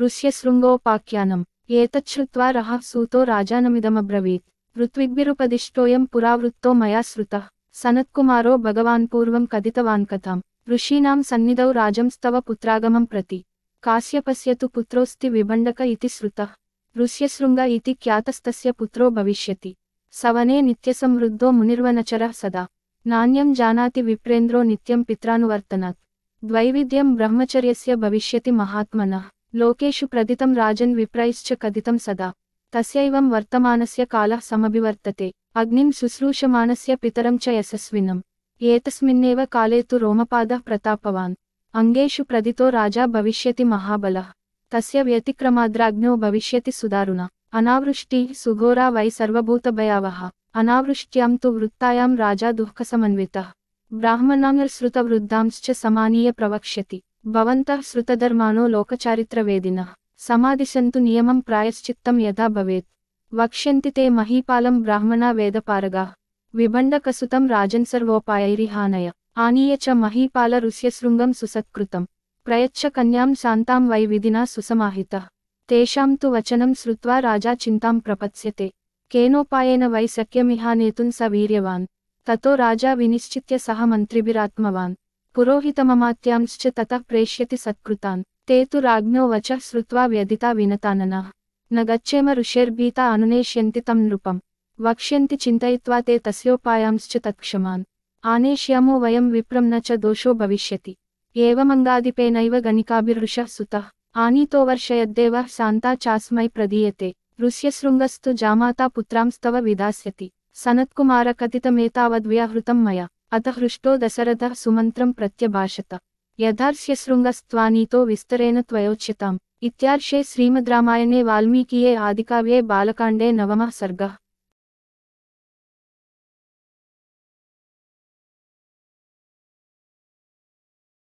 ऋष्यशृङ्गोपाख्यानम् एतच्छ्रुत्वा रः सूतो राजानमिदमब्रवीत् ऋत्विग्भिरुपदिष्टोऽयं पुरावृत्तो मया श्रुतः सनत्कुमारो भगवान् पूर्वं कथितवान् कथाम् ऋषीणां सन्निधौ राजंस्तव पुत्रागमं प्रति काश्यपस्य तु पुत्रोऽस्ति विभण्डक इति श्रुतः ऋष्यशृङ्ग इति ख्यातस्तस्य पुत्रो भविष्यति सवने नित्यसमृद्धो मुनिर्वनचरः सदा नान्यं जानाति विप्रेन्द्रो नित्यं पित्रानुवर्तनात् द्वैविध्यं ब्रह्मचर्यस्य भविष्यति महात्मनः लोकेषु प्रदितं राजन् विप्रैश्च कथितं सदा तस्यैवं वर्तमानस्य कालः समभिवर्तते अग्निं शुश्रूषमाणस्य पितरं च यशस्विनम् एतस्मिन्नेव काले तु रोमपादः प्रतापवान् अंगेषु प्रदितो राजा भविष्यति महाबलः तस्य व्यतिक्रमाद्राज्ञो भविष्यति सुदारुणा अनावृष्टिः सुघोरा वै सर्वभूतभयावहा अनावृष्ट्यां तु वृत्तायां राजा दुःखसमन्वितः ब्राह्मणां श्रुतवृद्धांश्च समानीय प्रवक्ष्यति भवन्तः श्रुतधर्माणो लोकचारित्रवेदिनः समादिशन्तु नियमं प्रायश्चित्तं यथा भवेत् वक्ष्यन्ति ते महीपालं ब्राह्मणा वेदपारगाः विभण्डकसुतं राजन् सर्वोपायैरिहानय आनीय च महीपाल ऋष्यशृङ्गं सुसत्कृतं प्रयच्छ कन्यां शान्तां वै विधिना सुसमाहितः तेषां तु वचनं श्रुत्वा राजा चिन्तां प्रपत्स्यते केनोपायेन वै शक्यमिहानेतुं स वीर्यवान् ततो राजा विनिश्चित्य सह मन्त्रिभिरात्मवान् पुरोहितममात्यांश्च ततः प्रेष्यति सत्कृतान् ते तु राज्ञो वचः श्रुत्वा व्यदिता विनताननाः न गच्छेम ऋषेर्भीता अनुनेष्यन्ति तं नृपं वक्ष्यन्ति चिन्तयित्वा ते तस्योपायांश्च तत्क्षमान् आनेष्यामो वयं विप्रं न च दोषो भविष्यति एवमङ्गाधिपेनैव गणिकाभिर्ऋषः सुतः आनीतो वर्षयद्देवः शान्ता चास्मै प्रदीयते ऋष्यशृङ्गस्तु जामाता पुत्रांस्तव विधास्यति सनत्कुमार कथितमेतावद्व्याहृतं मया अतः हृष्टो दशरथः सुमन्त्रं प्रत्यभाषत यथार्ष्यशृङ्गस्त्वानीतो विस्तरेण त्वयोच्यताम् इत्यार्षे श्रीमद्रामायणे वाल्मीकिये आदिकाव्ये बालकाण्डे 9 सर्गः।